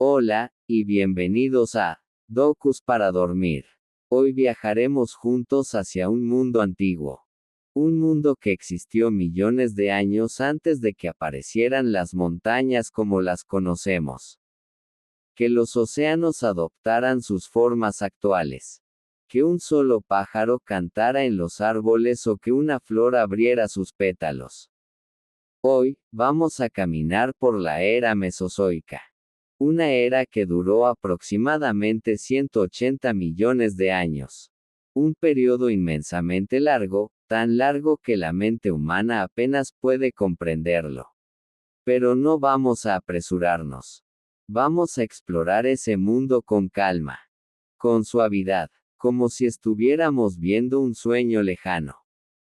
Hola, y bienvenidos a Docus para dormir. Hoy viajaremos juntos hacia un mundo antiguo. Un mundo que existió millones de años antes de que aparecieran las montañas como las conocemos. Que los océanos adoptaran sus formas actuales. Que un solo pájaro cantara en los árboles o que una flor abriera sus pétalos. Hoy, vamos a caminar por la era mesozoica. Una era que duró aproximadamente 180 millones de años. Un periodo inmensamente largo, tan largo que la mente humana apenas puede comprenderlo. Pero no vamos a apresurarnos. Vamos a explorar ese mundo con calma. Con suavidad, como si estuviéramos viendo un sueño lejano.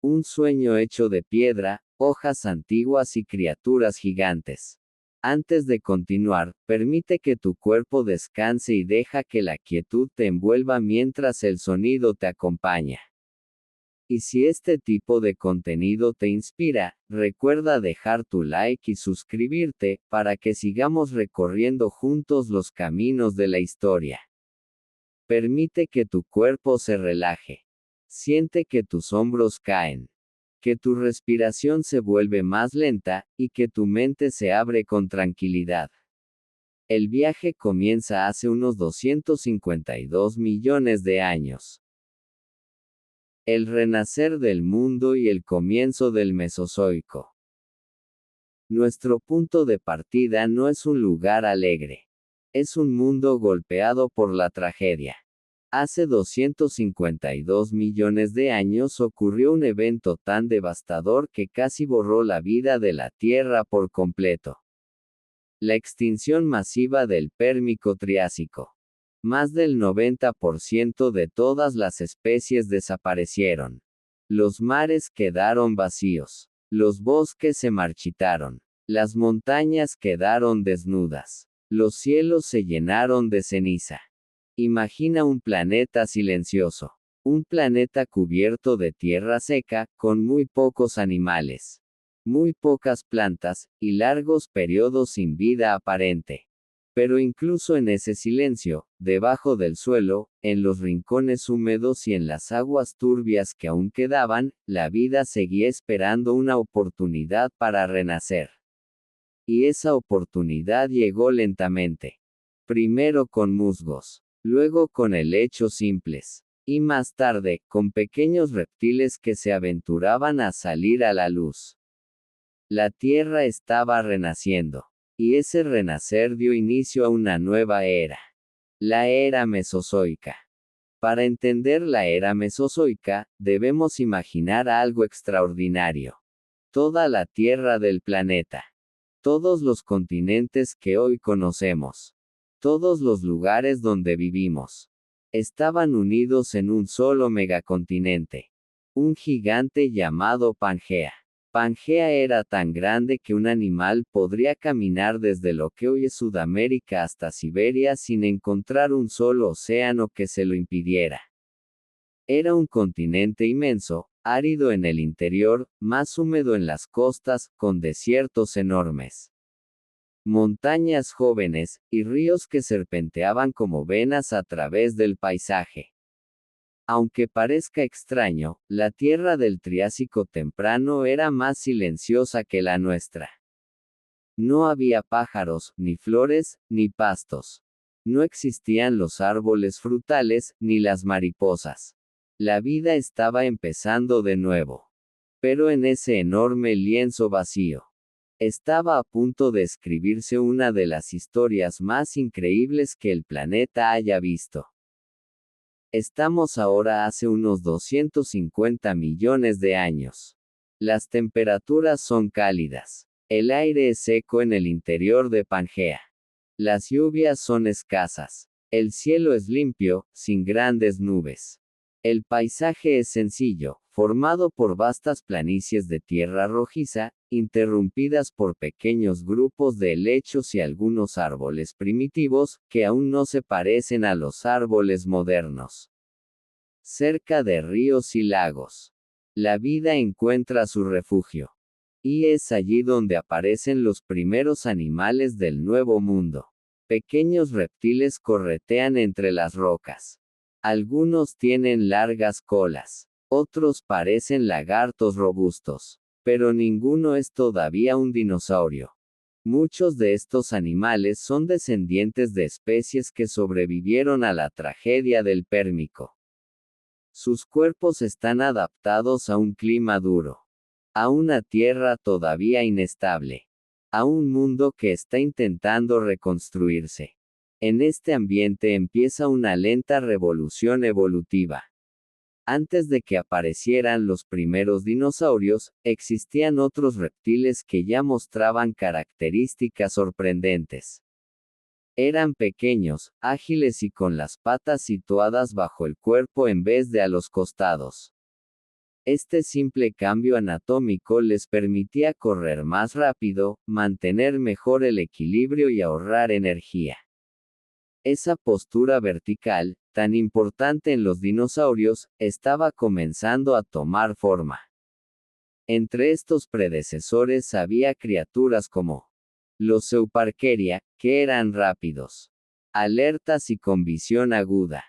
Un sueño hecho de piedra, hojas antiguas y criaturas gigantes. Antes de continuar, permite que tu cuerpo descanse y deja que la quietud te envuelva mientras el sonido te acompaña. Y si este tipo de contenido te inspira, recuerda dejar tu like y suscribirte, para que sigamos recorriendo juntos los caminos de la historia. Permite que tu cuerpo se relaje. Siente que tus hombros caen. Que tu respiración se vuelve más lenta, y que tu mente se abre con tranquilidad. El viaje comienza hace unos 252 millones de años. El renacer del mundo y el comienzo del Mesozoico. Nuestro punto de partida no es un lugar alegre. Es un mundo golpeado por la tragedia. Hace 252 millones de años ocurrió un evento tan devastador que casi borró la vida de la Tierra por completo. La extinción masiva del Pérmico-Triásico. Más del 90% de todas las especies desaparecieron. Los mares quedaron vacíos. Los bosques se marchitaron. Las montañas quedaron desnudas. Los cielos se llenaron de ceniza. Imagina un planeta silencioso. Un planeta cubierto de tierra seca, con muy pocos animales. Muy pocas plantas, y largos periodos sin vida aparente. Pero incluso en ese silencio, debajo del suelo, en los rincones húmedos y en las aguas turbias que aún quedaban, la vida seguía esperando una oportunidad para renacer. Y esa oportunidad llegó lentamente. Primero con musgos. Luego con helechos simples. Y más tarde, con pequeños reptiles que se aventuraban a salir a la luz. La Tierra estaba renaciendo. Y ese renacer dio inicio a una nueva era. La era mesozoica. Para entender la era mesozoica, debemos imaginar algo extraordinario. Toda la Tierra del planeta. Todos los continentes que hoy conocemos. Todos los lugares donde vivimos. Estaban unidos en un solo megacontinente. Un gigante llamado Pangea. Pangea era tan grande que un animal podría caminar desde lo que hoy es Sudamérica hasta Siberia sin encontrar un solo océano que se lo impidiera. Era un continente inmenso, árido en el interior, más húmedo en las costas, con desiertos enormes. Montañas jóvenes, y ríos que serpenteaban como venas a través del paisaje. Aunque parezca extraño, la Tierra del Triásico temprano era más silenciosa que la nuestra. No había pájaros, ni flores, ni pastos. No existían los árboles frutales, ni las mariposas. La vida estaba empezando de nuevo. Pero en ese enorme lienzo vacío. Estaba a punto de escribirse una de las historias más increíbles que el planeta haya visto. Estamos ahora hace unos 250 millones de años. Las temperaturas son cálidas. El aire es seco en el interior de Pangea. Las lluvias son escasas. El cielo es limpio, sin grandes nubes. El paisaje es sencillo, formado por vastas planicies de tierra rojiza, interrumpidas por pequeños grupos de helechos y algunos árboles primitivos, que aún no se parecen a los árboles modernos. Cerca de ríos y lagos. La vida encuentra su refugio. Y es allí donde aparecen los primeros animales del Nuevo Mundo. Pequeños reptiles corretean entre las rocas. Algunos tienen largas colas. Otros parecen lagartos robustos. Pero ninguno es todavía un dinosaurio. Muchos de estos animales son descendientes de especies que sobrevivieron a la tragedia del Pérmico. Sus cuerpos están adaptados a un clima duro, a una tierra todavía inestable, a un mundo que está intentando reconstruirse. En este ambiente empieza una lenta revolución evolutiva. Antes de que aparecieran los primeros dinosaurios, existían otros reptiles que ya mostraban características sorprendentes. Eran pequeños, ágiles y con las patas situadas bajo el cuerpo en vez de a los costados. Este simple cambio anatómico les permitía correr más rápido, mantener mejor el equilibrio y ahorrar energía. Esa postura vertical, tan importante en los dinosaurios, estaba comenzando a tomar forma. Entre estos predecesores había criaturas como los Euparkeria, que eran rápidos, alertas y con visión aguda.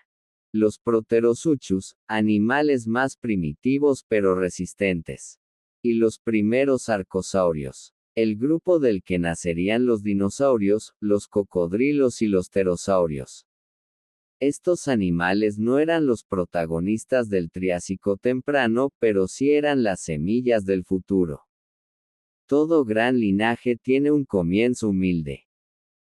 Los Proterosuchus, animales más primitivos pero resistentes. Y los primeros arcosaurios, el grupo del que nacerían los dinosaurios, los cocodrilos y los pterosaurios. Estos animales no eran los protagonistas del Triásico temprano, pero sí eran las semillas del futuro. Todo gran linaje tiene un comienzo humilde.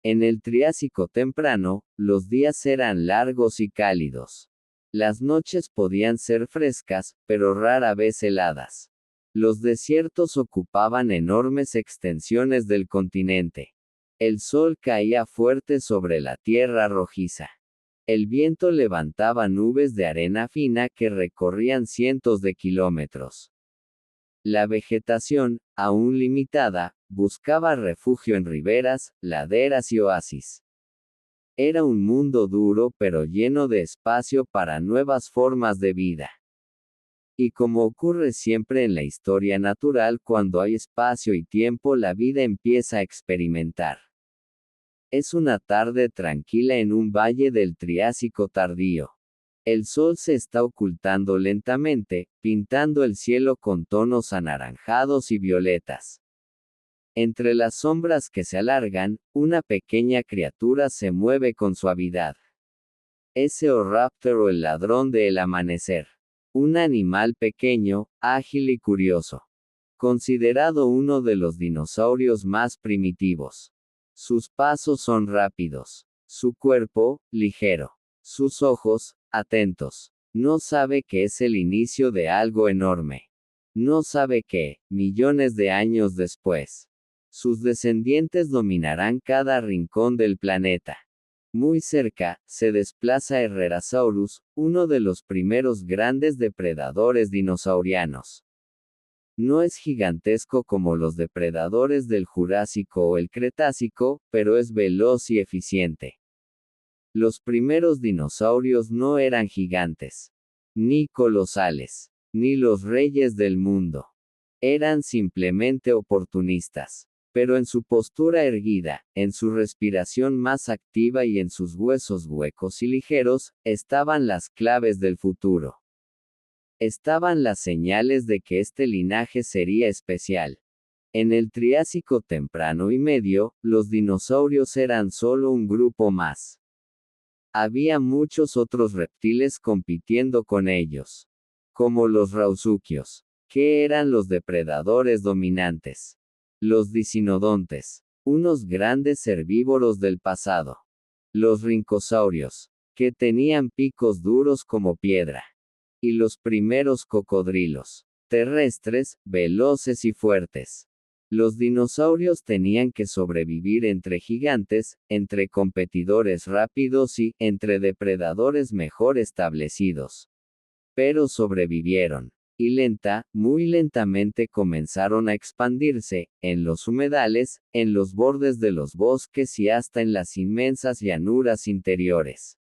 En el Triásico temprano, los días eran largos y cálidos. Las noches podían ser frescas, pero rara vez heladas. Los desiertos ocupaban enormes extensiones del continente. El sol caía fuerte sobre la tierra rojiza. El viento levantaba nubes de arena fina que recorrían cientos de kilómetros. La vegetación, aún limitada, buscaba refugio en riberas, laderas y oasis. Era un mundo duro pero lleno de espacio para nuevas formas de vida. Y como ocurre siempre en la historia natural, cuando hay espacio y tiempo, la vida empieza a experimentar. Es una tarde tranquila en un valle del Triásico tardío. El sol se está ocultando lentamente, pintando el cielo con tonos anaranjados y violetas. Entre las sombras que se alargan, una pequeña criatura se mueve con suavidad. Es Eoraptor o el ladrón del amanecer. Un animal pequeño, ágil y curioso. Considerado uno de los dinosaurios más primitivos. Sus pasos son rápidos. Su cuerpo, ligero. Sus ojos, atentos. No sabe que es el inicio de algo enorme. No sabe que, millones de años después, sus descendientes dominarán cada rincón del planeta. Muy cerca, se desplaza Herrerasaurus, uno de los primeros grandes depredadores dinosaurianos. No es gigantesco como los depredadores del Jurásico o el Cretácico, pero es veloz y eficiente. Los primeros dinosaurios no eran gigantes, ni colosales, ni los reyes del mundo. Eran simplemente oportunistas. Pero en su postura erguida, en su respiración más activa y en sus huesos huecos y ligeros, estaban las claves del futuro. Estaban las señales de que este linaje sería especial. En el Triásico temprano y medio, los dinosaurios eran solo un grupo más. Había muchos otros reptiles compitiendo con ellos. Como los rausuquios, que eran los depredadores dominantes. Los dicinodontes, unos grandes herbívoros del pasado. Los rincosaurios, que tenían picos duros como piedra. Y los primeros cocodrilos, terrestres, veloces y fuertes. Los dinosaurios tenían que sobrevivir entre gigantes, entre competidores rápidos y entre depredadores mejor establecidos. Pero sobrevivieron. Y muy lentamente comenzaron a expandirse, en los humedales, en los bordes de los bosques y hasta en las inmensas llanuras interiores.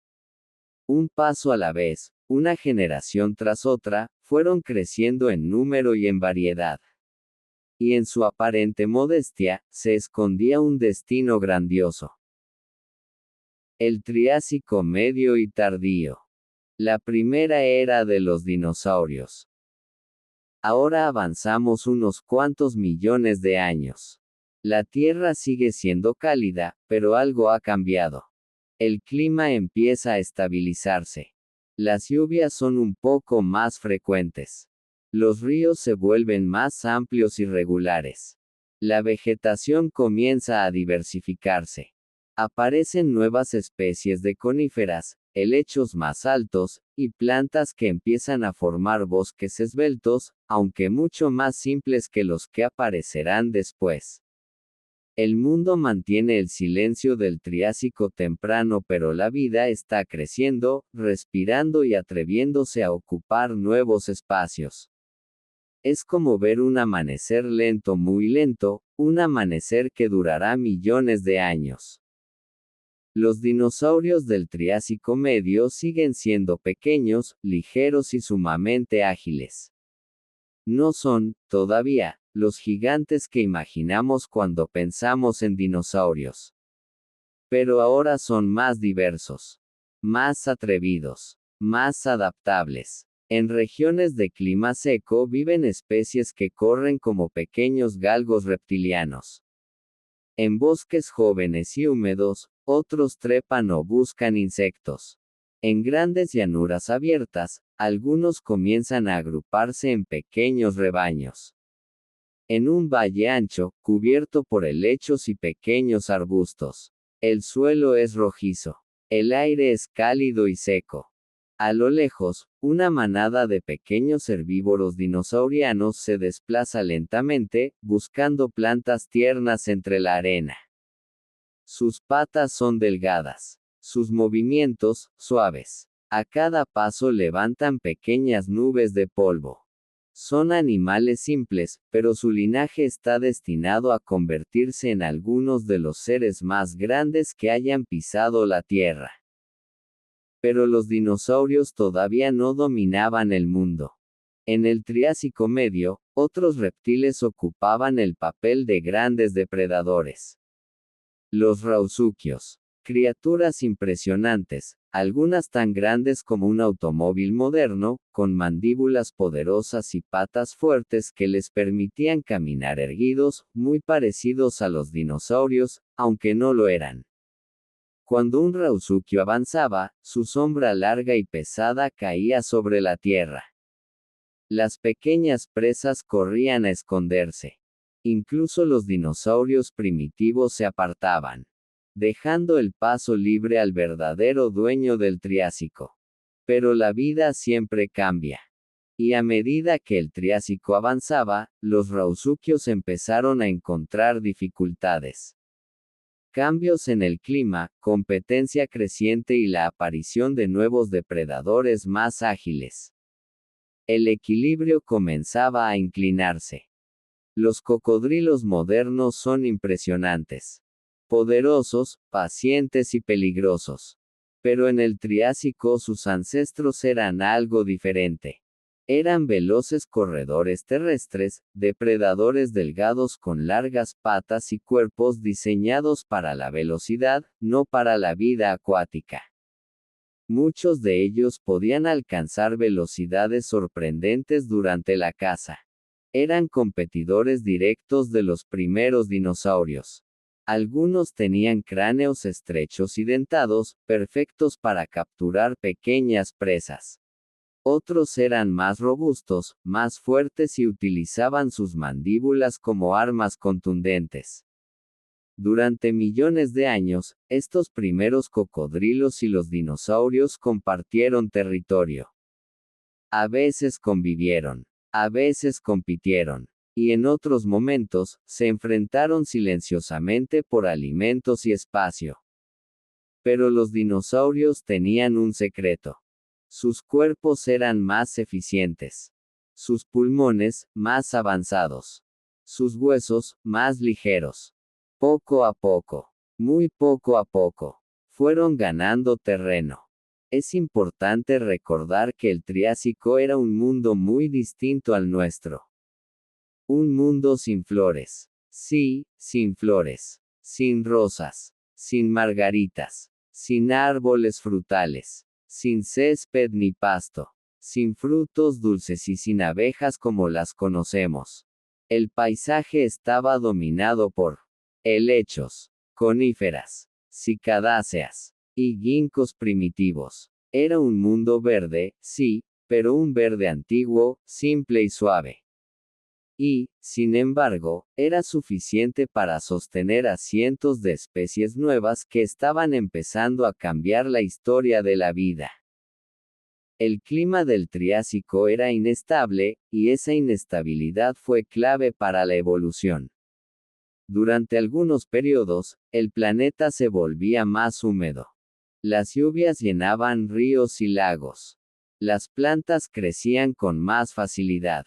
Un paso a la vez, una generación tras otra, fueron creciendo en número y en variedad. Y en su aparente modestia, se escondía un destino grandioso. El Triásico medio y tardío. La primera era de los dinosaurios. Ahora avanzamos unos cuantos millones de años. La Tierra sigue siendo cálida, pero algo ha cambiado. El clima empieza a estabilizarse. Las lluvias son un poco más frecuentes. Los ríos se vuelven más amplios y regulares. La vegetación comienza a diversificarse. Aparecen nuevas especies de coníferas, helechos más altos, y plantas que empiezan a formar bosques esbeltos, aunque mucho más simples que los que aparecerán después. El mundo mantiene el silencio del Triásico temprano, pero la vida está creciendo, respirando y atreviéndose a ocupar nuevos espacios. Es como ver un amanecer lento, muy lento, un amanecer que durará millones de años. Los dinosaurios del Triásico medio siguen siendo pequeños, ligeros y sumamente ágiles. No son, todavía, los gigantes que imaginamos cuando pensamos en dinosaurios. Pero ahora son más diversos, más atrevidos, más adaptables. En regiones de clima seco viven especies que corren como pequeños galgos reptilianos. En bosques jóvenes y húmedos, otros trepan o buscan insectos. En grandes llanuras abiertas, algunos comienzan a agruparse en pequeños rebaños. En un valle ancho, cubierto por helechos y pequeños arbustos, el suelo es rojizo. El aire es cálido y seco. A lo lejos, una manada de pequeños herbívoros dinosaurianos se desplaza lentamente, buscando plantas tiernas entre la arena. Sus patas son delgadas. Sus movimientos, suaves. A cada paso levantan pequeñas nubes de polvo. Son animales simples, pero su linaje está destinado a convertirse en algunos de los seres más grandes que hayan pisado la Tierra. Pero los dinosaurios todavía no dominaban el mundo. En el Triásico medio, otros reptiles ocupaban el papel de grandes depredadores. Los rausuquios. Criaturas impresionantes, algunas tan grandes como un automóvil moderno, con mandíbulas poderosas y patas fuertes que les permitían caminar erguidos, muy parecidos a los dinosaurios, aunque no lo eran. Cuando un rausuquio avanzaba, su sombra larga y pesada caía sobre la tierra. Las pequeñas presas corrían a esconderse. Incluso los dinosaurios primitivos se apartaban, dejando el paso libre al verdadero dueño del Triásico. Pero la vida siempre cambia. Y a medida que el Triásico avanzaba, los rausuquios empezaron a encontrar dificultades. Cambios en el clima, competencia creciente y la aparición de nuevos depredadores más ágiles. El equilibrio comenzaba a inclinarse. Los cocodrilos modernos son impresionantes. Poderosos, pacientes y peligrosos. Pero en el Triásico sus ancestros eran algo diferente. Eran veloces corredores terrestres, depredadores delgados con largas patas y cuerpos diseñados para la velocidad, no para la vida acuática. Muchos de ellos podían alcanzar velocidades sorprendentes durante la caza. Eran competidores directos de los primeros dinosaurios. Algunos tenían cráneos estrechos y dentados, perfectos para capturar pequeñas presas. Otros eran más robustos, más fuertes y utilizaban sus mandíbulas como armas contundentes. Durante millones de años, estos primeros cocodrilos y los dinosaurios compartieron territorio. A veces convivieron, a veces compitieron, y en otros momentos, se enfrentaron silenciosamente por alimentos y espacio. Pero los dinosaurios tenían un secreto. Sus cuerpos eran más eficientes. Sus pulmones, más avanzados. Sus huesos, más ligeros. Poco a poco, muy poco a poco, fueron ganando terreno. Es importante recordar que el Triásico era un mundo muy distinto al nuestro. Un mundo sin flores. Sí, sin flores. Sin rosas. Sin margaritas. sin árboles frutales, sin césped ni pasto, sin frutos dulces y sin abejas como las conocemos. El paisaje estaba dominado por helechos, coníferas, cicadáceas y ginkgos primitivos. Era un mundo verde, sí, pero un verde antiguo, simple y suave. Y, sin embargo, era suficiente para sostener a cientos de especies nuevas que estaban empezando a cambiar la historia de la vida. El clima del Triásico era inestable, y esa inestabilidad fue clave para la evolución. Durante algunos periodos, el planeta se volvía más húmedo. Las lluvias llenaban ríos y lagos. Las plantas crecían con más facilidad.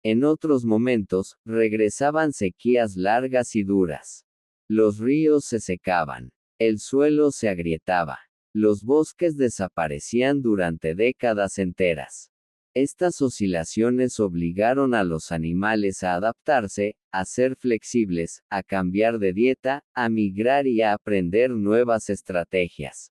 En otros momentos, regresaban sequías largas y duras. Los ríos se secaban. El suelo se agrietaba. Los bosques desaparecían durante décadas enteras. Estas oscilaciones obligaron a los animales a adaptarse, a ser flexibles, a cambiar de dieta, a migrar y a aprender nuevas estrategias.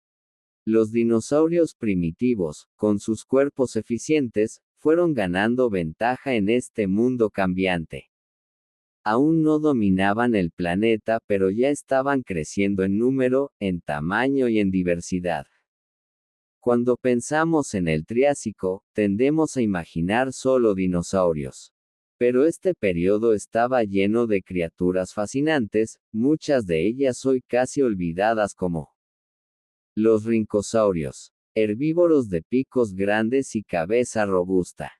Los dinosaurios primitivos, con sus cuerpos eficientes, fueron ganando ventaja en este mundo cambiante. Aún no dominaban el planeta, pero ya estaban creciendo en número, en tamaño y en diversidad. Cuando pensamos en el Triásico, tendemos a imaginar solo dinosaurios. Pero este periodo estaba lleno de criaturas fascinantes, muchas de ellas hoy casi olvidadas como los rincosaurios, herbívoros de picos grandes y cabeza robusta.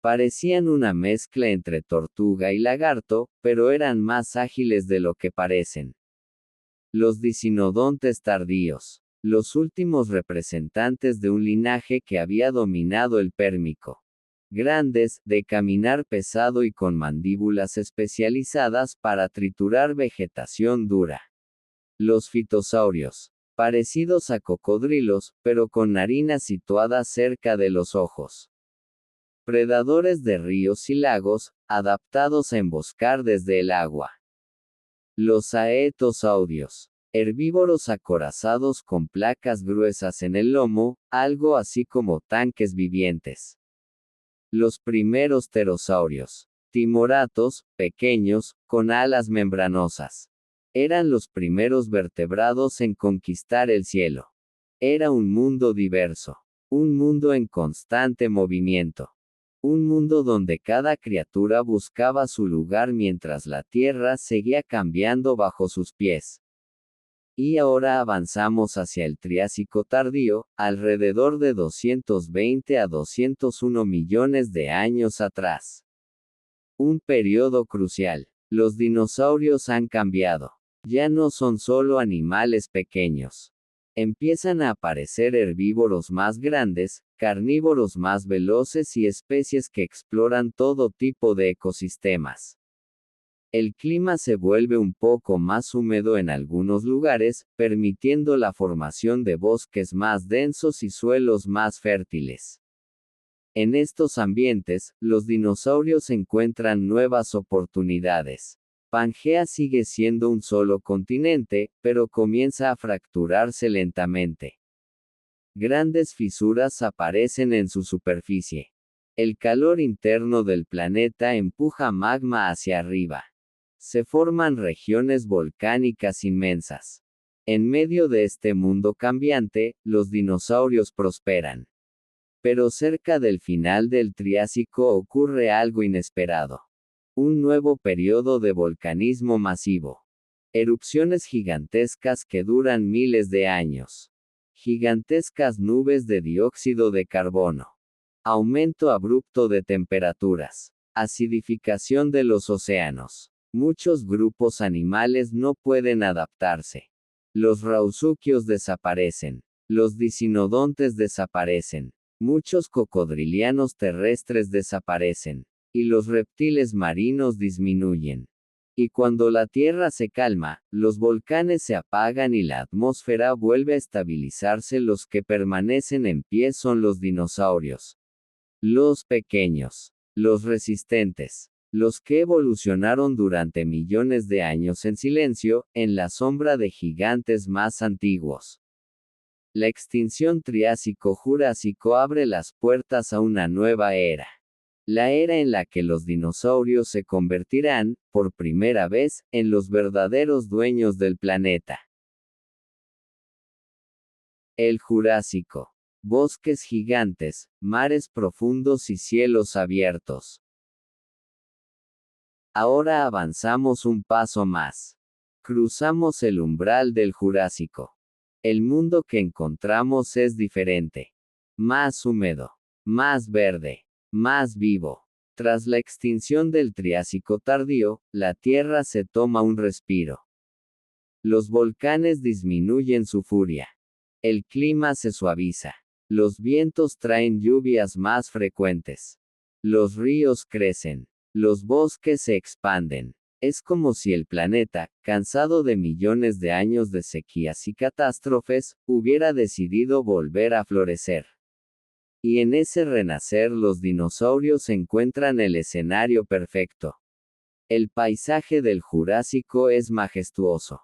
Parecían una mezcla entre tortuga y lagarto, pero eran más ágiles de lo que parecen. Los dicinodontes tardíos, los últimos representantes de un linaje que había dominado el Pérmico. Grandes, de caminar pesado y con mandíbulas especializadas para triturar vegetación dura. Los fitosaurios, parecidos a cocodrilos, pero con narinas situadas cerca de los ojos. Predadores de ríos y lagos, adaptados a emboscar desde el agua. Los aetosaurios, herbívoros acorazados con placas gruesas en el lomo, algo así como tanques vivientes. Los primeros pterosaurios, timoratos, pequeños, con alas membranosas. Eran los primeros vertebrados en conquistar el cielo. Era un mundo diverso. Un mundo en constante movimiento. Un mundo donde cada criatura buscaba su lugar mientras la tierra seguía cambiando bajo sus pies. Y ahora avanzamos hacia el Triásico tardío, alrededor de 220 a 201 millones de años atrás. Un periodo crucial. Los dinosaurios han cambiado. Ya no son solo animales pequeños. Empiezan a aparecer herbívoros más grandes, carnívoros más veloces y especies que exploran todo tipo de ecosistemas. El clima se vuelve un poco más húmedo en algunos lugares, permitiendo la formación de bosques más densos y suelos más fértiles. En estos ambientes, los dinosaurios encuentran nuevas oportunidades. Pangea sigue siendo un solo continente, pero comienza a fracturarse lentamente. Grandes fisuras aparecen en su superficie. El calor interno del planeta empuja magma hacia arriba. Se forman regiones volcánicas inmensas. En medio de este mundo cambiante, los dinosaurios prosperan. Pero cerca del final del Triásico ocurre algo inesperado. Un nuevo periodo de volcanismo masivo. Erupciones gigantescas que duran miles de años. Gigantescas nubes de dióxido de carbono. Aumento abrupto de temperaturas. Acidificación de los océanos. Muchos grupos animales no pueden adaptarse. Los rausuquios desaparecen. Los dicinodontes desaparecen. Muchos cocodrilianos terrestres desaparecen. Y los reptiles marinos disminuyen. Y cuando la Tierra se calma, los volcanes se apagan y la atmósfera vuelve a estabilizarse. Los que permanecen en pie son los dinosaurios. Los pequeños. Los resistentes. Los que evolucionaron durante millones de años en silencio, en la sombra de gigantes más antiguos. La extinción Triásico-Jurásico abre las puertas a una nueva era. La era en la que los dinosaurios se convertirán, por primera vez, en los verdaderos dueños del planeta. El Jurásico. Bosques gigantes, mares profundos y cielos abiertos. Ahora avanzamos un paso más. Cruzamos el umbral del Jurásico. El mundo que encontramos es diferente. Más húmedo. Más verde. Más vivo. Tras la extinción del Triásico tardío, la Tierra se toma un respiro. Los volcanes disminuyen su furia. El clima se suaviza. Los vientos traen lluvias más frecuentes. Los ríos crecen. Los bosques se expanden. Es como si el planeta, cansado de millones de años de sequías y catástrofes, hubiera decidido volver a florecer. Y en ese renacer los dinosaurios encuentran el escenario perfecto. El paisaje del Jurásico es majestuoso.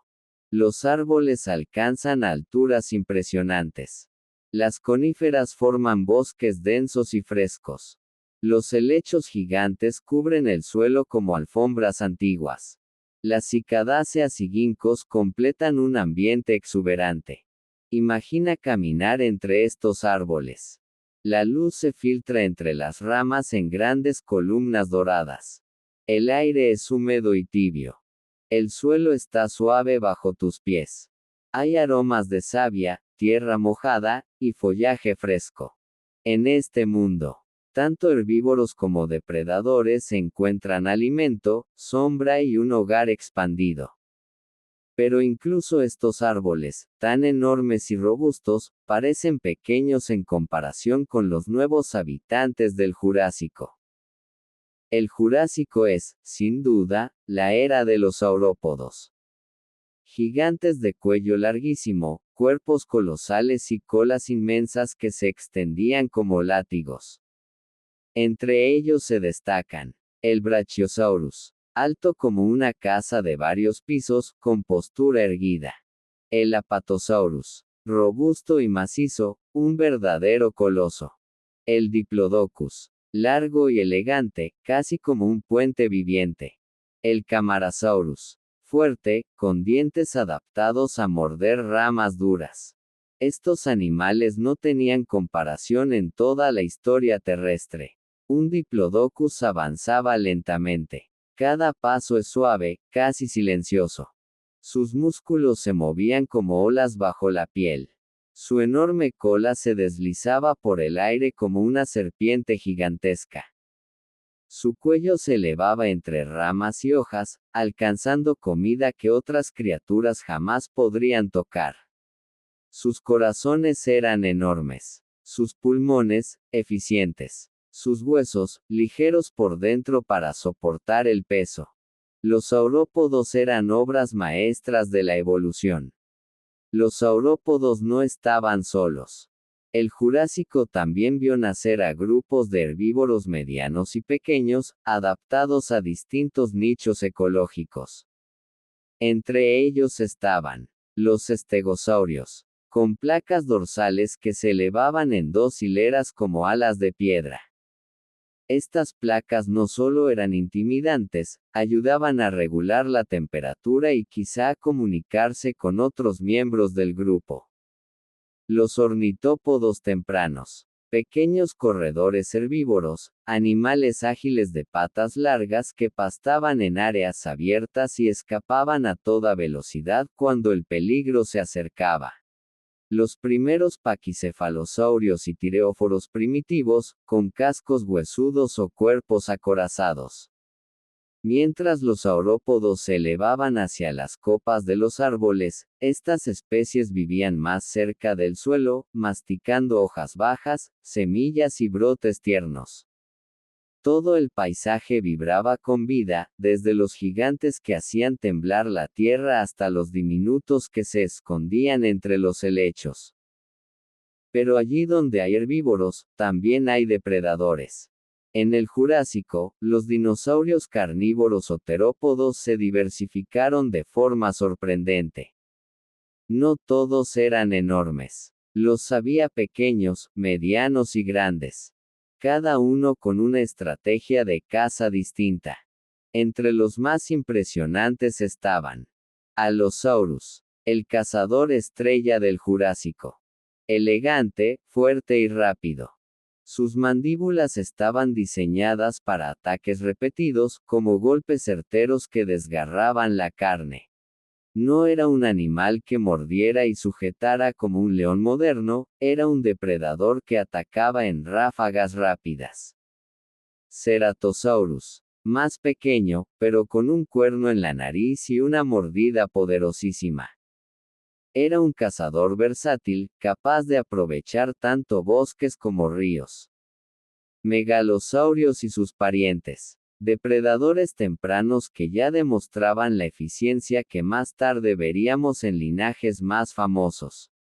Los árboles alcanzan alturas impresionantes. Las coníferas forman bosques densos y frescos. Los helechos gigantes cubren el suelo como alfombras antiguas. Las cicadáceas y ginkgos completan un ambiente exuberante. Imagina caminar entre estos árboles. La luz se filtra entre las ramas en grandes columnas doradas. El aire es húmedo y tibio. El suelo está suave bajo tus pies. Hay aromas de savia, tierra mojada, y follaje fresco. En este mundo, tanto herbívoros como depredadores encuentran alimento, sombra y un hogar expandido. Pero incluso estos árboles, tan enormes y robustos, parecen pequeños en comparación con los nuevos habitantes del Jurásico. El Jurásico es, sin duda, la era de los saurópodos. Gigantes de cuello larguísimo, cuerpos colosales y colas inmensas que se extendían como látigos. Entre ellos se destacan el Brachiosaurus, alto como una casa de varios pisos, con postura erguida. El Apatosaurus, robusto y macizo, un verdadero coloso. El Diplodocus, largo y elegante, casi como un puente viviente. El Camarasaurus, fuerte, con dientes adaptados a morder ramas duras. Estos animales no tenían comparación en toda la historia terrestre. Un Diplodocus avanzaba lentamente. Cada paso es suave, casi silencioso. Sus músculos se movían como olas bajo la piel. Su enorme cola se deslizaba por el aire como una serpiente gigantesca. Su cuello se elevaba entre ramas y hojas, alcanzando comida que otras criaturas jamás podrían tocar. Sus corazones eran enormes. Sus pulmones, eficientes. Sus huesos, ligeros por dentro para soportar el peso. Los saurópodos eran obras maestras de la evolución. Los saurópodos no estaban solos. El Jurásico también vio nacer a grupos de herbívoros medianos y pequeños, adaptados a distintos nichos ecológicos. Entre ellos estaban los estegosaurios, con placas dorsales que se elevaban en dos hileras como alas de piedra. Estas placas no solo eran intimidantes, ayudaban a regular la temperatura y quizá a comunicarse con otros miembros del grupo. Los ornitópodos tempranos. Pequeños corredores herbívoros, animales ágiles de patas largas que pastaban en áreas abiertas y escapaban a toda velocidad cuando el peligro se acercaba. Los primeros paquicefalosaurios y tireóforos primitivos, con cascos huesudos o cuerpos acorazados. Mientras los saurópodos se elevaban hacia las copas de los árboles, estas especies vivían más cerca del suelo, masticando hojas bajas, semillas y brotes tiernos. Todo el paisaje vibraba con vida, desde los gigantes que hacían temblar la tierra hasta los diminutos que se escondían entre los helechos. Pero allí donde hay herbívoros, también hay depredadores. En el Jurásico, los dinosaurios carnívoros o terópodos se diversificaron de forma sorprendente. No todos eran enormes. Los había pequeños, medianos y grandes. Cada uno con una estrategia de caza distinta. Entre los más impresionantes estaban Allosaurus, el cazador estrella del Jurásico. Elegante, fuerte y rápido. Sus mandíbulas estaban diseñadas para ataques repetidos, como golpes certeros que desgarraban la carne. No era un animal que mordiera y sujetara como un león moderno, era un depredador que atacaba en ráfagas rápidas. Ceratosaurus, más pequeño, pero con un cuerno en la nariz y una mordida poderosísima. Era un cazador versátil, capaz de aprovechar tanto bosques como ríos. Megalosaurios y sus parientes. Depredadores tempranos que ya demostraban la eficiencia que más tarde veríamos en linajes más famosos.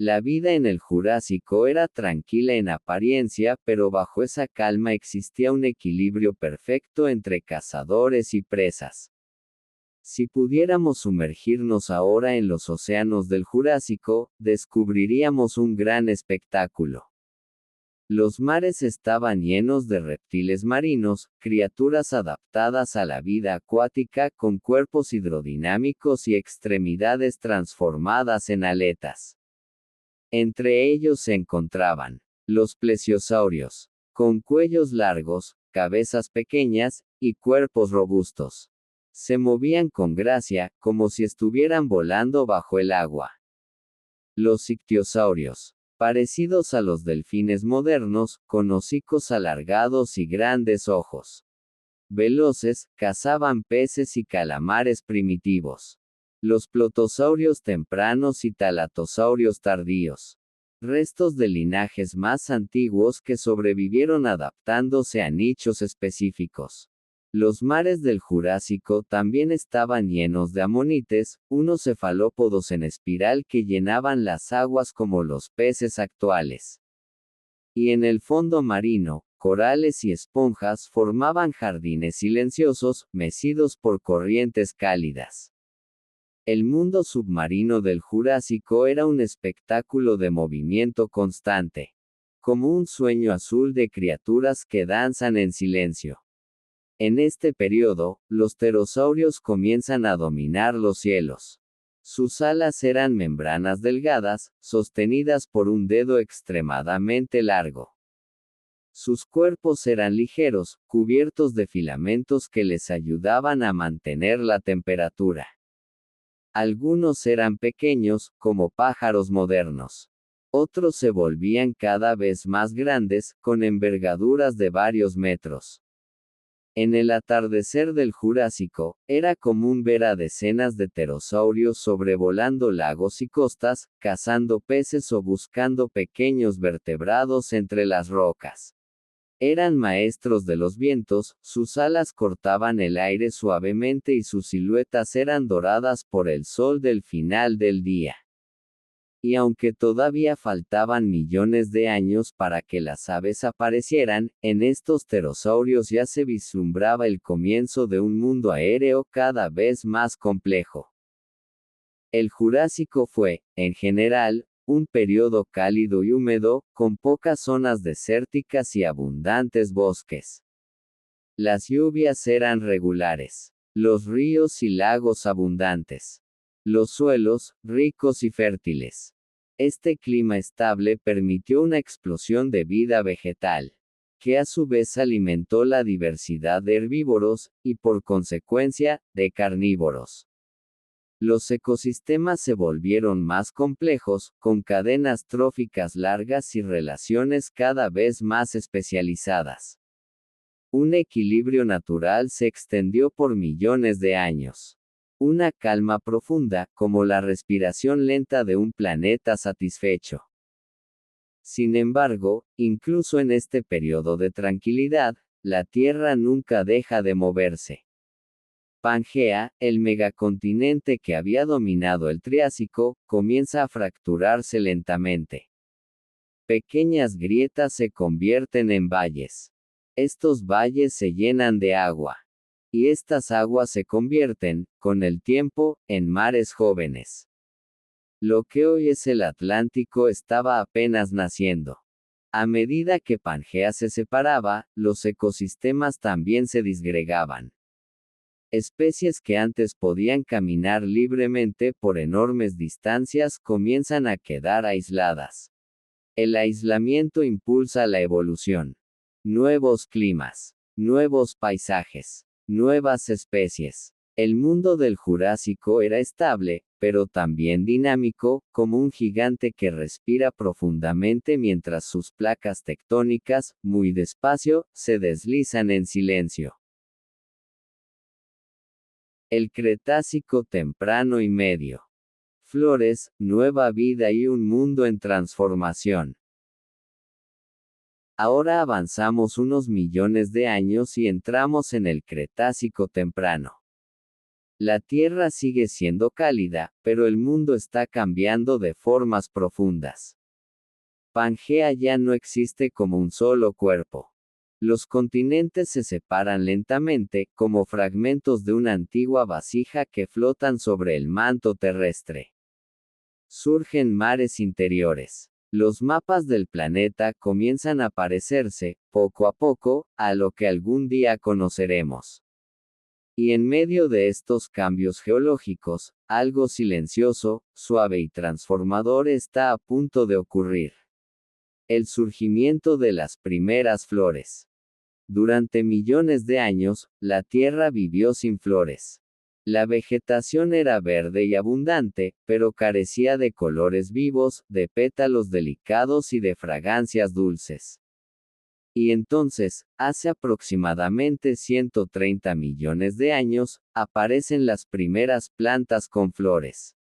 La vida en el Jurásico era tranquila en apariencia, pero bajo esa calma existía un equilibrio perfecto entre cazadores y presas. Si pudiéramos sumergirnos ahora en los océanos del Jurásico, descubriríamos un gran espectáculo. Los mares estaban llenos de reptiles marinos, criaturas adaptadas a la vida acuática con cuerpos hidrodinámicos y extremidades transformadas en aletas. Entre ellos se encontraban los plesiosaurios, con cuellos largos, cabezas pequeñas, y cuerpos robustos. Se movían con gracia, como si estuvieran volando bajo el agua. Los ictiosaurios, parecidos a los delfines modernos, con hocicos alargados y grandes ojos. Veloces, cazaban peces y calamares primitivos. Los plotosaurios tempranos y talatosaurios tardíos. Restos de linajes más antiguos que sobrevivieron adaptándose a nichos específicos. Los mares del Jurásico también estaban llenos de amonites, unos cefalópodos en espiral que llenaban las aguas como los peces actuales. Y en el fondo marino, corales y esponjas formaban jardines silenciosos, mecidos por corrientes cálidas. El mundo submarino del Jurásico era un espectáculo de movimiento constante. Como un sueño azul de criaturas que danzan en silencio. En este periodo, los pterosaurios comienzan a dominar los cielos. Sus alas eran membranas delgadas, sostenidas por un dedo extremadamente largo. Sus cuerpos eran ligeros, cubiertos de filamentos que les ayudaban a mantener la temperatura. Algunos eran pequeños, como pájaros modernos. Otros se volvían cada vez más grandes, con envergaduras de varios metros. En el atardecer del Jurásico, era común ver a decenas de pterosaurios sobrevolando lagos y costas, cazando peces o buscando pequeños vertebrados entre las rocas. Eran maestros de los vientos, sus alas cortaban el aire suavemente y sus siluetas eran doradas por el sol del final del día. Y aunque todavía faltaban millones de años para que las aves aparecieran, en estos pterosaurios ya se vislumbraba el comienzo de un mundo aéreo cada vez más complejo. El Jurásico fue, en general, un periodo cálido y húmedo, con pocas zonas desérticas y abundantes bosques. Las lluvias eran regulares. Los ríos y lagos abundantes. Los suelos, ricos y fértiles. Este clima estable permitió una explosión de vida vegetal, que a su vez alimentó la diversidad de herbívoros, y por consecuencia, de carnívoros. Los ecosistemas se volvieron más complejos, con cadenas tróficas largas y relaciones cada vez más especializadas. Un equilibrio natural se extendió por millones de años. Una calma profunda, como la respiración lenta de un planeta satisfecho. Sin embargo, incluso en este periodo de tranquilidad, la Tierra nunca deja de moverse. Pangea, el megacontinente que había dominado el Triásico, comienza a fracturarse lentamente. Pequeñas grietas se convierten en valles. Estos valles se llenan de agua. Y estas aguas se convierten, con el tiempo, en mares jóvenes. Lo que hoy es el Atlántico estaba apenas naciendo. A medida que Pangea se separaba, los ecosistemas también se disgregaban. Especies que antes podían caminar libremente por enormes distancias comienzan a quedar aisladas. El aislamiento impulsa la evolución. Nuevos climas, nuevos paisajes, nuevas especies. El mundo del Jurásico era estable, pero también dinámico, como un gigante que respira profundamente mientras sus placas tectónicas, muy despacio, se deslizan en silencio. El Cretácico temprano y medio. Flores, nueva vida y un mundo en transformación. Ahora avanzamos unos millones de años y entramos en el Cretácico temprano. La Tierra sigue siendo cálida, pero el mundo está cambiando de formas profundas. Pangea ya no existe como un solo cuerpo. Los continentes se separan lentamente, como fragmentos de una antigua vasija que flotan sobre el manto terrestre. Surgen mares interiores. Los mapas del planeta comienzan a parecerse, poco a poco, a lo que algún día conoceremos. Y en medio de estos cambios geológicos, algo silencioso, suave y transformador está a punto de ocurrir. El surgimiento de las primeras flores. Durante millones de años, la Tierra vivió sin flores. La vegetación era verde y abundante, pero carecía de colores vivos, de pétalos delicados y de fragancias dulces. Y entonces, hace aproximadamente 130 millones de años, aparecen las primeras plantas con flores.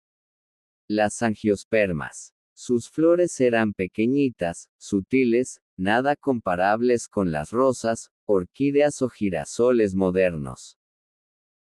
Las angiospermas. Sus flores eran pequeñitas, sutiles, nada comparables con las rosas, orquídeas o girasoles modernos.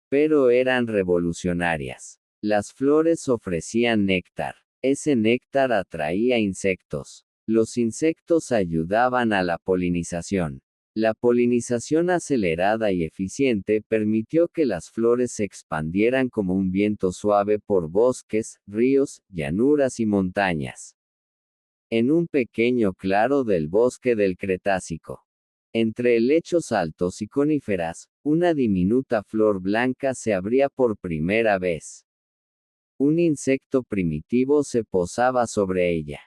Pero eran revolucionarias. Las flores ofrecían néctar. Ese néctar atraía insectos. Los insectos ayudaban a la polinización. La polinización acelerada y eficiente permitió que las flores se expandieran como un viento suave por bosques, ríos, llanuras y montañas. En un pequeño claro del bosque del Cretácico. Entre helechos altos y coníferas, una diminuta flor blanca se abría por primera vez. Un insecto primitivo se posaba sobre ella.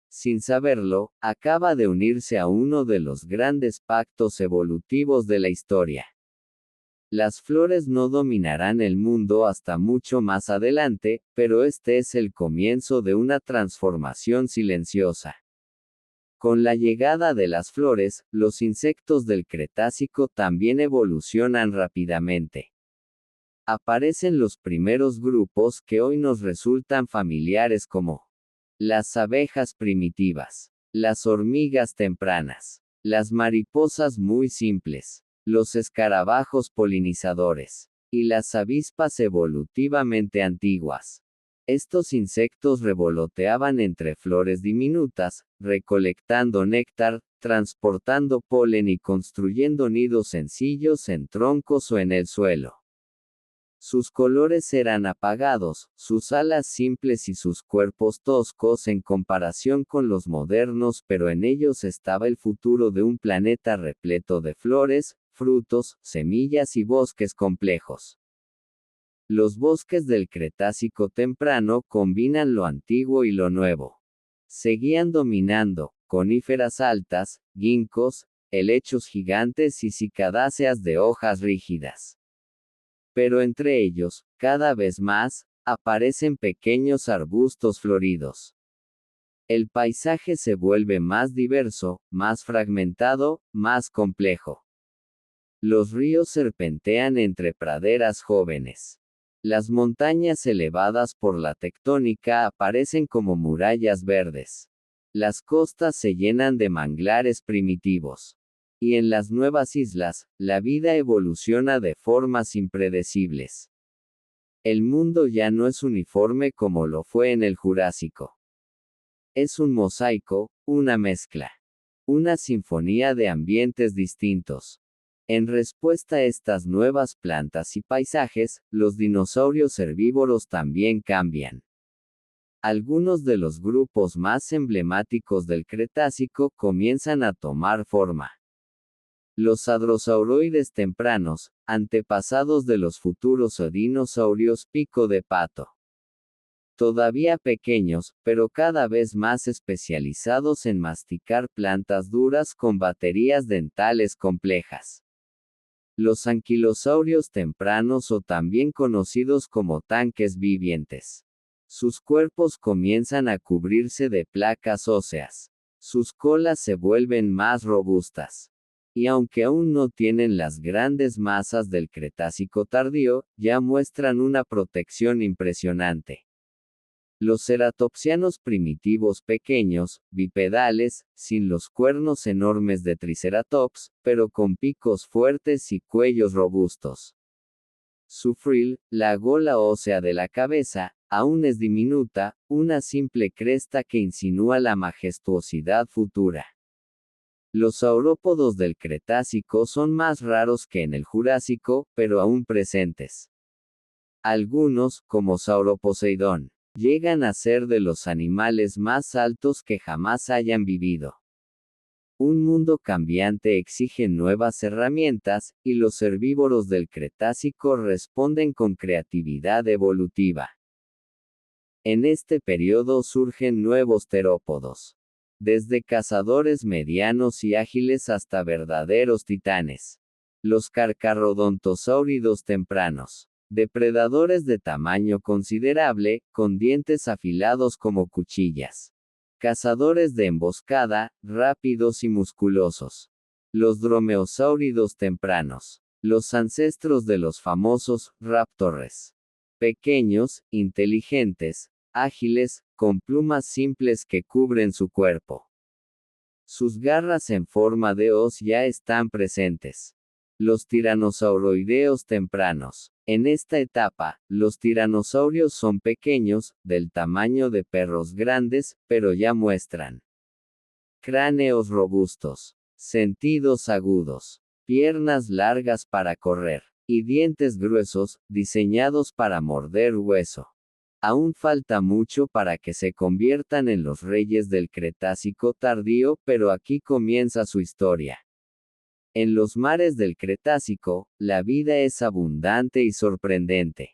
Sin saberlo, acaba de unirse a uno de los grandes pactos evolutivos de la historia. Las flores no dominarán el mundo hasta mucho más adelante, pero este es el comienzo de una transformación silenciosa. Con la llegada de las flores, los insectos del Cretácico también evolucionan rápidamente. Aparecen los primeros grupos que hoy nos resultan familiares como las abejas primitivas, las hormigas tempranas, las mariposas muy simples, los escarabajos polinizadores, y las avispas evolutivamente antiguas. Estos insectos revoloteaban entre flores diminutas, recolectando néctar, transportando polen y construyendo nidos sencillos en troncos o en el suelo. Sus colores eran apagados, sus alas simples y sus cuerpos toscos en comparación con los modernos, pero en ellos estaba el futuro de un planeta repleto de flores, frutos, semillas y bosques complejos. Los bosques del Cretácico temprano combinan lo antiguo y lo nuevo. Seguían dominando, coníferas altas, ginkgos, helechos gigantes y cicadáceas de hojas rígidas. Pero entre ellos, cada vez más, aparecen pequeños arbustos floridos. El paisaje se vuelve más diverso, más fragmentado, más complejo. Los ríos serpentean entre praderas jóvenes. Las montañas elevadas por la tectónica aparecen como murallas verdes. Las costas se llenan de manglares primitivos. Y en las nuevas islas, la vida evoluciona de formas impredecibles. El mundo ya no es uniforme como lo fue en el Jurásico. Es un mosaico, una mezcla. Una sinfonía de ambientes distintos. En respuesta a estas nuevas plantas y paisajes, los dinosaurios herbívoros también cambian. Algunos de los grupos más emblemáticos del Cretácico comienzan a tomar forma. Los hadrosauroides tempranos, antepasados de los futuros dinosaurios pico de pato. Todavía pequeños, pero cada vez más especializados en masticar plantas duras con baterías dentales complejas. Los anquilosaurios tempranos, o también conocidos como tanques vivientes. Sus cuerpos comienzan a cubrirse de placas óseas. Sus colas se vuelven más robustas. Y aunque aún no tienen las grandes masas del Cretácico tardío, ya muestran una protección impresionante. Los ceratopsianos primitivos pequeños, bipedales, sin los cuernos enormes de Triceratops, pero con picos fuertes y cuellos robustos. Su frill, la gola ósea de la cabeza, aún es diminuta, una simple cresta que insinúa la majestuosidad futura. Los saurópodos del Cretácico son más raros que en el Jurásico, pero aún presentes. Algunos, como Sauroposeidón, llegan a ser de los animales más altos que jamás hayan vivido. Un mundo cambiante exige nuevas herramientas, y los herbívoros del Cretácico responden con creatividad evolutiva. En este periodo surgen nuevos terópodos. Desde cazadores medianos y ágiles hasta verdaderos titanes. Los carcarodontosáuridos tempranos. Depredadores de tamaño considerable, con dientes afilados como cuchillas. Cazadores de emboscada, rápidos y musculosos. Los dromeosáuridos tempranos. Los ancestros de los famosos raptores. Pequeños, inteligentes, ágiles, con plumas simples que cubren su cuerpo. Sus garras en forma de hoz ya están presentes. Los tiranosauroideos tempranos. En esta etapa, los tiranosaurios son pequeños, del tamaño de perros grandes, pero ya muestran cráneos robustos, sentidos agudos, piernas largas para correr, y dientes gruesos, diseñados para morder hueso. Aún falta mucho para que se conviertan en los reyes del Cretácico tardío, pero aquí comienza su historia. En los mares del Cretácico, la vida es abundante y sorprendente.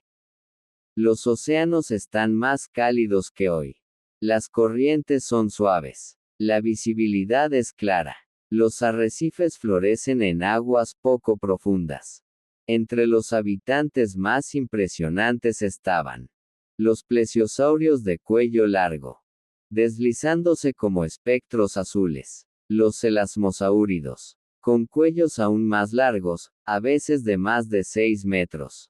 Los océanos están más cálidos que hoy. Las corrientes son suaves. La visibilidad es clara. Los arrecifes florecen en aguas poco profundas. Entre los habitantes más impresionantes estaban los plesiosaurios de cuello largo, deslizándose como espectros azules. Los elasmosáuridos, con cuellos aún más largos, a veces de más de 6 metros.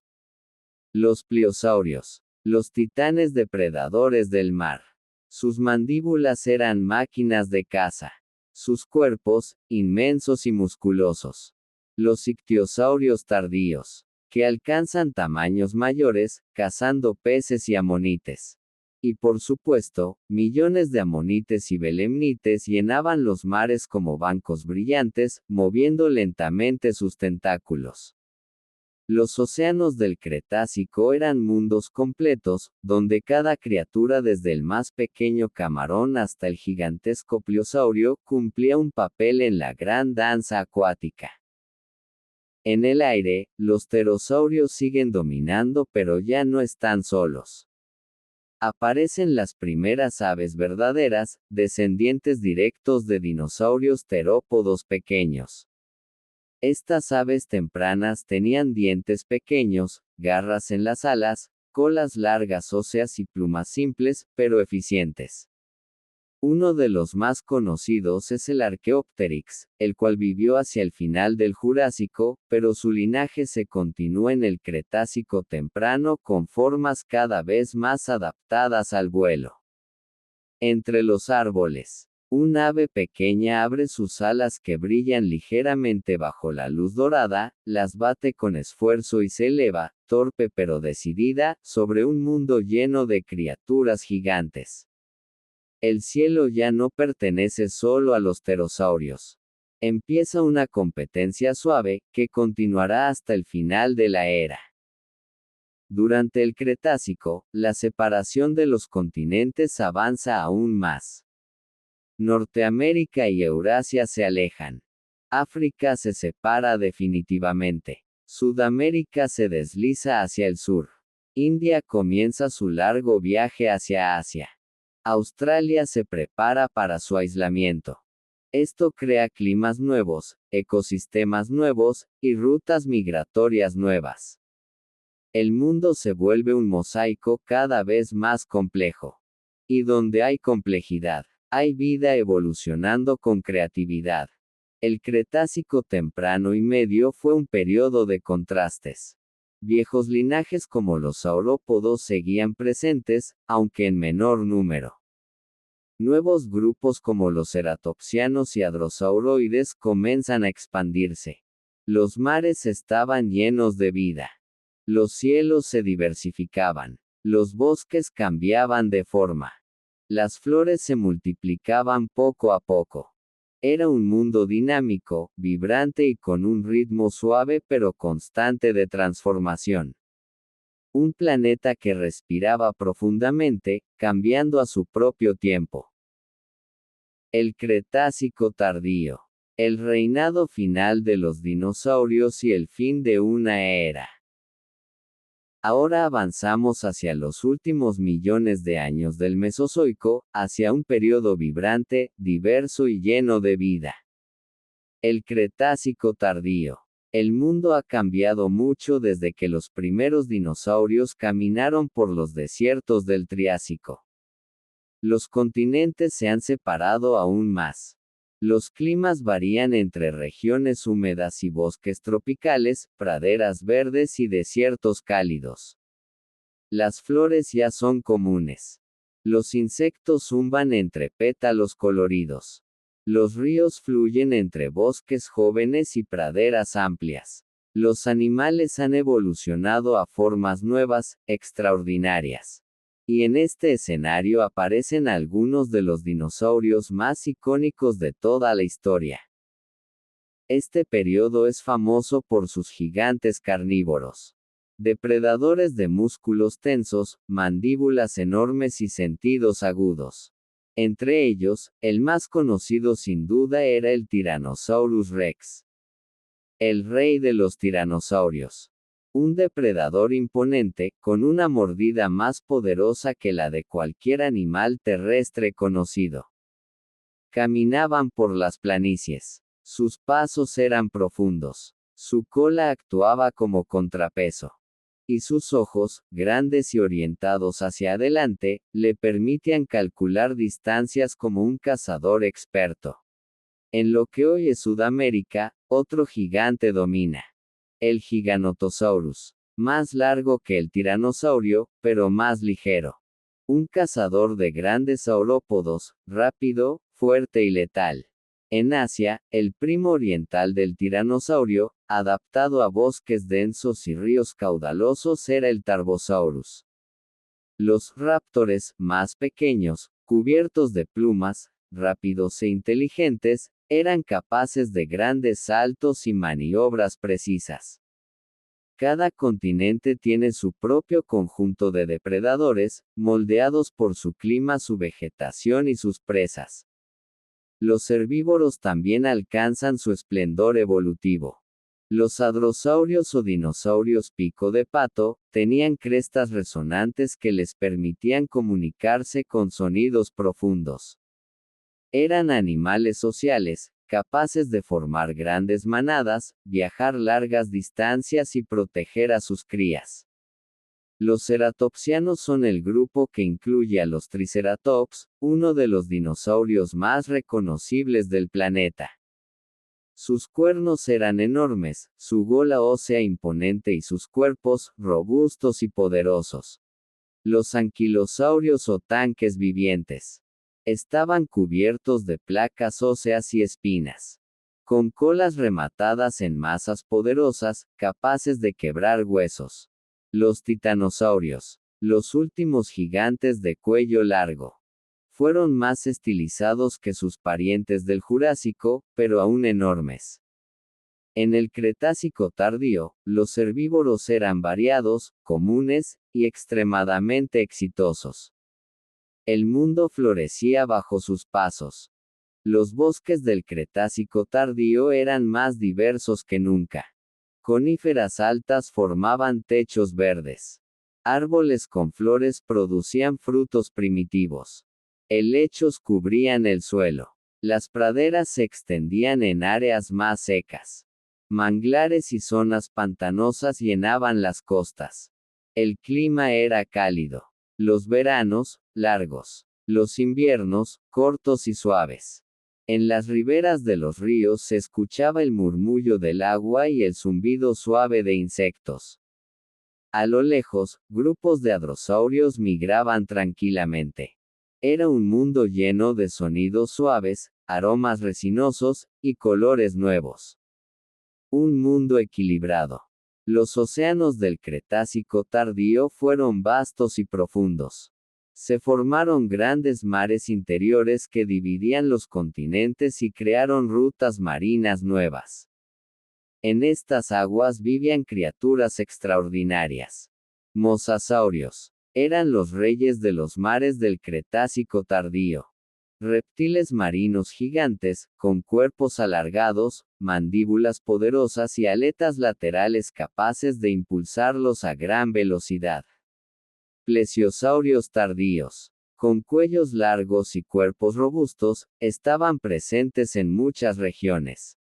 Los pliosaurios, los titanes depredadores del mar. Sus mandíbulas eran máquinas de caza. Sus cuerpos, inmensos y musculosos. Los ictiosaurios tardíos, que alcanzan tamaños mayores, cazando peces y amonites. Y por supuesto, millones de amonites y belemnites llenaban los mares como bancos brillantes, moviendo lentamente sus tentáculos. Los océanos del Cretácico eran mundos completos, donde cada criatura, desde el más pequeño camarón hasta el gigantesco pliosaurio, cumplía un papel en la gran danza acuática. En el aire, los pterosaurios siguen dominando, pero ya no están solos. Aparecen las primeras aves verdaderas, descendientes directos de dinosaurios terópodos pequeños. Estas aves tempranas tenían dientes pequeños, garras en las alas, colas largas óseas y plumas simples, pero eficientes. Uno de los más conocidos es el Archaeopteryx, el cual vivió hacia el final del Jurásico, pero su linaje se continúa en el Cretácico temprano con formas cada vez más adaptadas al vuelo. Entre los árboles, un ave pequeña abre sus alas que brillan ligeramente bajo la luz dorada, las bate con esfuerzo y se eleva, torpe pero decidida, sobre un mundo lleno de criaturas gigantes. El cielo ya no pertenece solo a los pterosaurios. Empieza una competencia suave, que continuará hasta el final de la era. Durante el Cretácico, la separación de los continentes avanza aún más. Norteamérica y Eurasia se alejan. África se separa definitivamente. Sudamérica se desliza hacia el sur. India comienza su largo viaje hacia Asia. Australia se prepara para su aislamiento. Esto crea climas nuevos, ecosistemas nuevos, y rutas migratorias nuevas. El mundo se vuelve un mosaico cada vez más complejo. Y donde hay complejidad, hay vida evolucionando con creatividad. El Cretácico temprano y medio fue un periodo de contrastes. Viejos linajes como los saurópodos seguían presentes, aunque en menor número. Nuevos grupos como los ceratopsianos y hadrosauroides comienzan a expandirse. Los mares estaban llenos de vida. Los cielos se diversificaban. Los bosques cambiaban de forma. Las flores se multiplicaban poco a poco. Era un mundo dinámico, vibrante y con un ritmo suave pero constante de transformación. Un planeta que respiraba profundamente, cambiando a su propio tiempo. El Cretácico tardío. El reinado final de los dinosaurios y el fin de una era. Ahora avanzamos hacia los últimos millones de años del Mesozoico, hacia un periodo vibrante, diverso y lleno de vida. El Cretácico tardío. El mundo ha cambiado mucho desde que los primeros dinosaurios caminaron por los desiertos del Triásico. Los continentes se han separado aún más. Los climas varían entre regiones húmedas y bosques tropicales, praderas verdes y desiertos cálidos. Las flores ya son comunes. Los insectos zumban entre pétalos coloridos. Los ríos fluyen entre bosques jóvenes y praderas amplias. Los animales han evolucionado a formas nuevas, extraordinarias. Y en este escenario aparecen algunos de los dinosaurios más icónicos de toda la historia. Este periodo es famoso por sus gigantes carnívoros. Depredadores de músculos tensos, mandíbulas enormes y sentidos agudos. Entre ellos, el más conocido sin duda era el Tyrannosaurus rex. El rey de los tiranosaurios. Un depredador imponente, con una mordida más poderosa que la de cualquier animal terrestre conocido. Caminaban por las planicies. Sus pasos eran profundos. Su cola actuaba como contrapeso. Y sus ojos, grandes y orientados hacia adelante, le permitían calcular distancias como un cazador experto. En lo que hoy es Sudamérica, otro gigante domina. El Giganotosaurus. Más largo que el tiranosaurio, pero más ligero. Un cazador de grandes saurópodos, rápido, fuerte y letal. En Asia, el primo oriental del tiranosaurio, adaptado a bosques densos y ríos caudalosos era el Tarbosaurus. Los raptores, más pequeños, cubiertos de plumas, rápidos e inteligentes, eran capaces de grandes saltos y maniobras precisas. Cada continente tiene su propio conjunto de depredadores, moldeados por su clima, su vegetación y sus presas. Los herbívoros también alcanzan su esplendor evolutivo. Los hadrosaurios o dinosaurios pico de pato, tenían crestas resonantes que les permitían comunicarse con sonidos profundos. Eran animales sociales, capaces de formar grandes manadas, viajar largas distancias y proteger a sus crías. Los ceratopsianos son el grupo que incluye a los triceratops, uno de los dinosaurios más reconocibles del planeta. Sus cuernos eran enormes, su gola ósea imponente y sus cuerpos, robustos y poderosos. Los anquilosaurios o tanques vivientes. Estaban cubiertos de placas óseas y espinas. Con colas rematadas en masas poderosas, capaces de quebrar huesos. Los titanosaurios. Los últimos gigantes de cuello largo. Fueron más estilizados que sus parientes del Jurásico, pero aún enormes. En el Cretácico tardío, los herbívoros eran variados, comunes, y extremadamente exitosos. El mundo florecía bajo sus pasos. Los bosques del Cretácico tardío eran más diversos que nunca. Coníferas altas formaban techos verdes. Árboles con flores producían frutos primitivos. Helechos cubrían el suelo. Las praderas se extendían en áreas más secas. Manglares y zonas pantanosas llenaban las costas. El clima era cálido. Los veranos, largos. Los inviernos, cortos y suaves. En las riberas de los ríos se escuchaba el murmullo del agua y el zumbido suave de insectos. A lo lejos, grupos de hadrosaurios migraban tranquilamente. Era un mundo lleno de sonidos suaves, aromas resinosos, y colores nuevos. Un mundo equilibrado. Los océanos del Cretácico tardío fueron vastos y profundos. Se formaron grandes mares interiores que dividían los continentes y crearon rutas marinas nuevas. En estas aguas vivían criaturas extraordinarias. Mosasaurios. Eran los reyes de los mares del Cretácico tardío. Reptiles marinos gigantes, con cuerpos alargados, mandíbulas poderosas y aletas laterales capaces de impulsarlos a gran velocidad. Plesiosaurios tardíos, con cuellos largos y cuerpos robustos, estaban presentes en muchas regiones.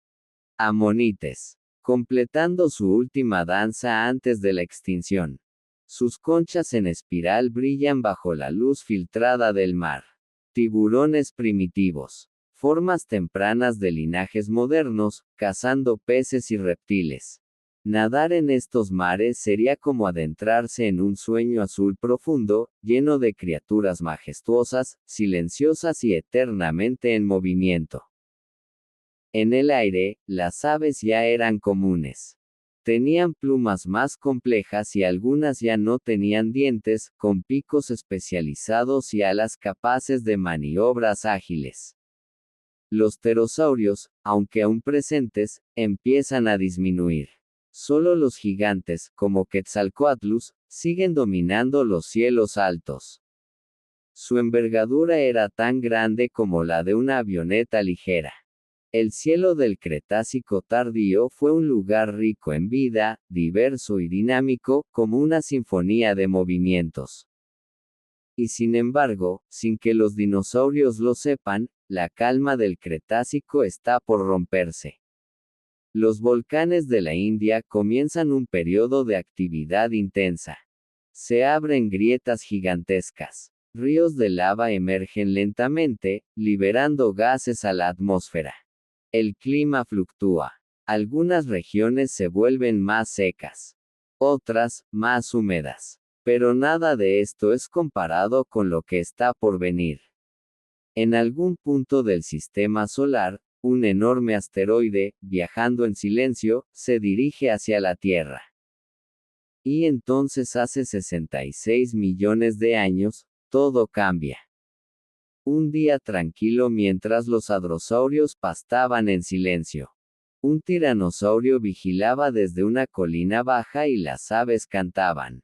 Amonites, completando su última danza antes de la extinción. Sus conchas en espiral brillan bajo la luz filtrada del mar. Tiburones primitivos, formas tempranas de linajes modernos, cazando peces y reptiles. Nadar en estos mares sería como adentrarse en un sueño azul profundo, lleno de criaturas majestuosas, silenciosas y eternamente en movimiento. En el aire, las aves ya eran comunes. Tenían plumas más complejas y algunas ya no tenían dientes, con picos especializados y alas capaces de maniobras ágiles. Los pterosaurios, aunque aún presentes, empiezan a disminuir. Solo los gigantes, como Quetzalcoatlus, siguen dominando los cielos altos. Su envergadura era tan grande como la de una avioneta ligera. El cielo del Cretácico tardío fue un lugar rico en vida, diverso y dinámico, como una sinfonía de movimientos. Y sin embargo, sin que los dinosaurios lo sepan, la calma del Cretácico está por romperse. Los volcanes de la India comienzan un periodo de actividad intensa. Se abren grietas gigantescas. Ríos de lava emergen lentamente, liberando gases a la atmósfera. El clima fluctúa. Algunas regiones se vuelven más secas. Otras, más húmedas. Pero nada de esto es comparado con lo que está por venir. En algún punto del sistema solar, un enorme asteroide, viajando en silencio, se dirige hacia la Tierra. Y entonces hace 66 millones de años, todo cambia. Un día tranquilo mientras los hadrosaurios pastaban en silencio. Un tiranosaurio vigilaba desde una colina baja y las aves cantaban.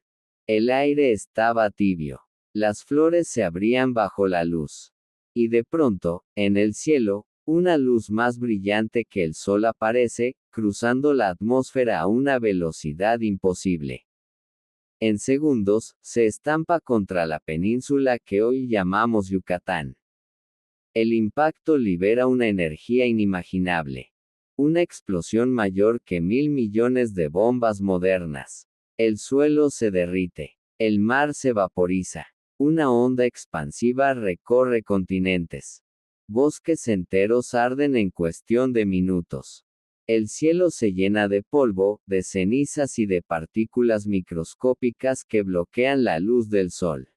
El aire estaba tibio. Las flores se abrían bajo la luz. Y de pronto, en el cielo, una luz más brillante que el sol aparece, cruzando la atmósfera a una velocidad imposible. En segundos, se estampa contra la península que hoy llamamos Yucatán. El impacto libera una energía inimaginable. Una explosión mayor que 1.000 millones de bombas modernas. El suelo se derrite. El mar se vaporiza. Una onda expansiva recorre continentes. Bosques enteros arden en cuestión de minutos. El cielo se llena de polvo, de cenizas y de partículas microscópicas que bloquean la luz del sol.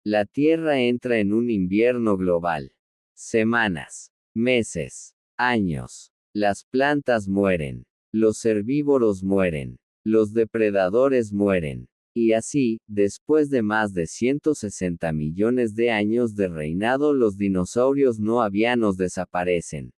La Tierra entra en un invierno global. Semanas, meses, años. Las plantas mueren. Los herbívoros mueren. Los depredadores mueren. Y así, después de más de 160 millones de años de reinado, los dinosaurios no avianos desaparecen.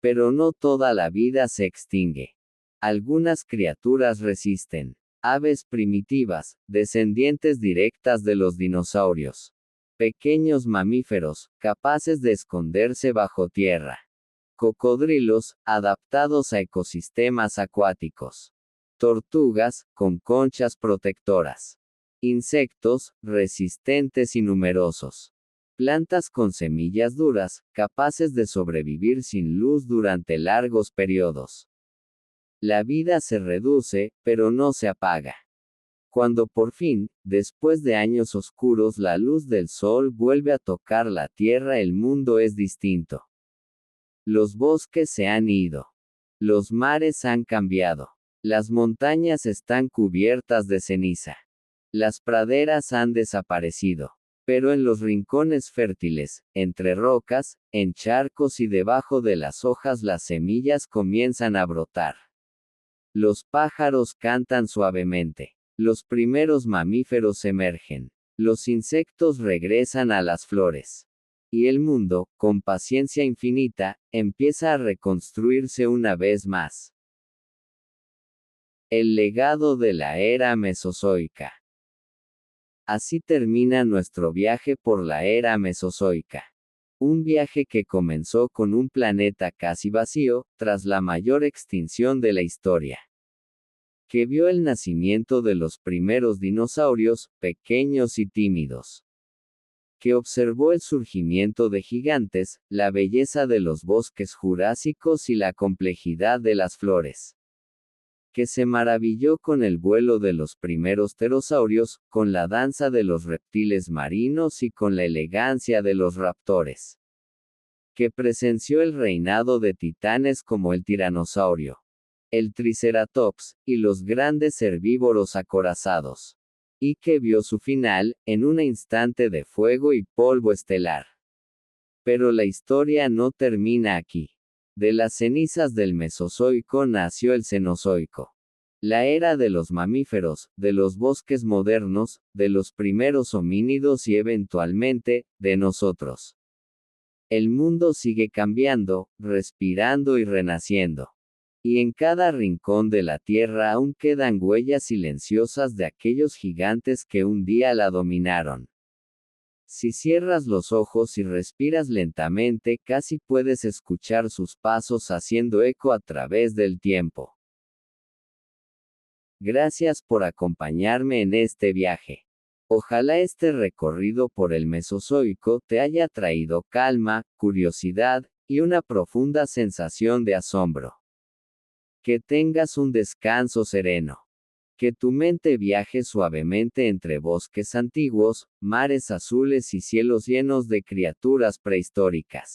Pero no toda la vida se extingue. Algunas criaturas resisten. Aves primitivas, descendientes directas de los dinosaurios. Pequeños mamíferos, capaces de esconderse bajo tierra. Cocodrilos, adaptados a ecosistemas acuáticos. Tortugas, con conchas protectoras. Insectos, resistentes y numerosos. Plantas con semillas duras, capaces de sobrevivir sin luz durante largos periodos. La vida se reduce, pero no se apaga. Cuando por fin, después de años oscuros, la luz del sol vuelve a tocar la tierra, el mundo es distinto. Los bosques se han ido. Los mares han cambiado. Las montañas están cubiertas de ceniza. Las praderas han desaparecido. Pero en los rincones fértiles, entre rocas, en charcos y debajo de las hojas, las semillas comienzan a brotar. Los pájaros cantan suavemente. Los primeros mamíferos emergen. Los insectos regresan a las flores. Y el mundo, con paciencia infinita, empieza a reconstruirse una vez más. El legado de la era mesozoica. Así termina nuestro viaje por la era mesozoica. Un viaje que comenzó con un planeta casi vacío, tras la mayor extinción de la historia. Que vio el nacimiento de los primeros dinosaurios, pequeños y tímidos. Que observó el surgimiento de gigantes, la belleza de los bosques jurásicos y la complejidad de las flores. Que se maravilló con el vuelo de los primeros pterosaurios, con la danza de los reptiles marinos y con la elegancia de los raptores. Que presenció el reinado de titanes como el tiranosaurio, el triceratops, y los grandes herbívoros acorazados. Y que vio su final, en un instante de fuego y polvo estelar. Pero la historia no termina aquí. De las cenizas del Mesozoico nació el Cenozoico. La era de los mamíferos, de los bosques modernos, de los primeros homínidos y eventualmente, de nosotros. El mundo sigue cambiando, respirando y renaciendo. Y en cada rincón de la Tierra aún quedan huellas silenciosas de aquellos gigantes que un día la dominaron. Si cierras los ojos y respiras lentamente, casi puedes escuchar sus pasos haciendo eco a través del tiempo. Gracias por acompañarme en este viaje. Ojalá este recorrido por el Mesozoico te haya traído calma, curiosidad, y una profunda sensación de asombro. Que tengas un descanso sereno. Que tu mente viaje suavemente entre bosques antiguos, mares azules y cielos llenos de criaturas prehistóricas.